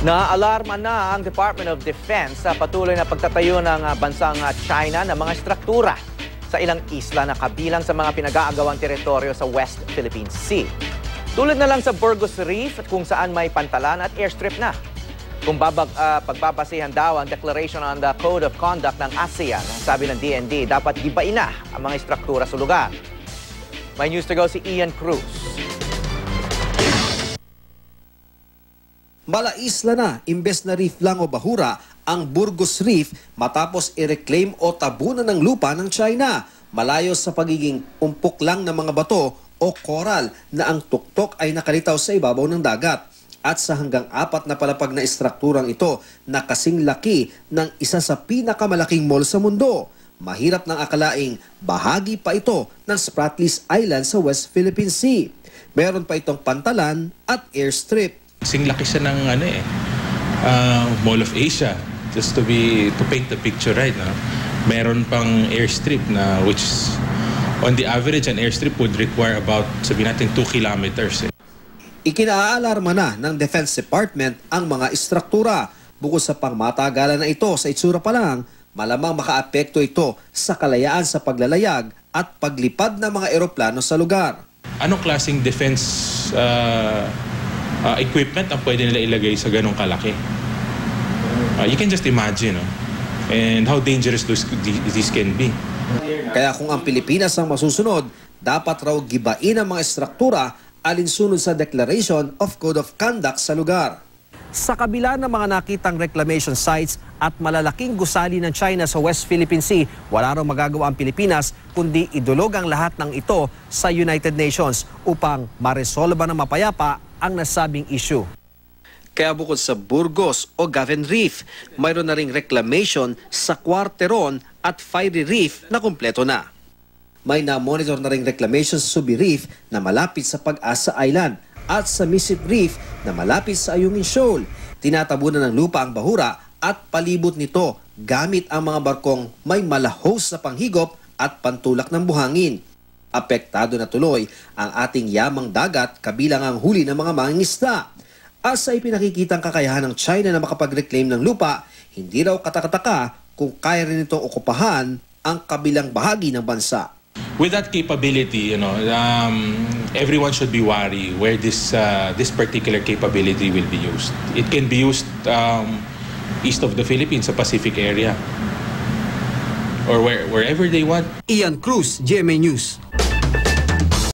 Naaalarma na ang Department of Defense sa patuloy na pagtatayo ng bansang China ng mga struktura sa ilang isla na kabilang sa mga pinag-aagawang teritoryo sa West Philippine Sea. Tulad na lang sa Burgos Reef kung saan may pantalan at airstrip na. Kung pagbabasihan daw ang Declaration on the Code of Conduct ng ASEAN, sabi ng DND, dapat gibain na ang mga struktura sa lugar. May news to go si Ian Cruz. Malaisla na, imbes na reef lang o bahura, ang Burgos Reef matapos i-reclaim o tabunan ng lupa ng China. Malayo sa pagiging umpok lang ng mga bato o coral na ang tuktok ay nakalitaw sa ibabaw ng dagat. At sa hanggang 4 na palapag na istrukturang ito na kasing laki ng isa sa pinakamalaking mall sa mundo. Mahirap nang akalaing bahagi pa ito ng Spratlys Island sa West Philippine Sea. Meron pa itong pantalan at airstrip. Kasing laki siya ng Mall of Asia, just to paint the picture right, no? Meron pang airstrip na which on the average an airstrip would require about sabihin natin 2 kilometers. Ikinaalarma na ng Defense Department ang mga istruktura. Bukod sa pangmatagalan na ito sa itsura pa lang, malamang makaapekto ito sa kalayaan sa paglalayag at paglipad ng mga eroplano sa lugar. Anong klaseng defense equipment ang pwede nila ilagay sa ganong kalaki? You can just imagine, no? And how dangerous this can be. Kaya kung ang Pilipinas ang masusunod, dapat raw gibain ang mga istruktura alinsunod sa Declaration of Code of Conduct sa lugar. Sa kabila ng mga nakitang reclamation sites at malalaking gusali ng China sa West Philippine Sea, wala raw magagawa ang Pilipinas kundi idulog ang lahat ng ito sa United Nations upang maresolba ng mapayapa ang nasabing issue. Kaya bukod sa Burgos o Gaven Reef, mayroon na ring reclamation sa Quarteron at Fiery Reef na kumpleto na. May na-monitor na ring reclamation sa Subi Reef na malapit sa Pag-asa Island at sa Misip Reef na malapit sa Ayungin Shoal. Tinatabunan ng lupa ang bahura at palibot nito gamit ang mga barkong may malahos na panghigop at pantulak ng buhangin. Apektado na tuloy ang ating yamang dagat kabilang ang huli ng mga mangingisda. Asa ipinakikitang kakayahan ng China na makapag-reclaim ng lupa, hindi raw katakataka kung kaya rin itong okupahan ang kabilang bahagi ng bansa. With that capability, everyone should be worried where this particular capability will be used. It can be used east of the Philippines, sa Pacific area, or wherever they want. Ian Cruz, GMA News.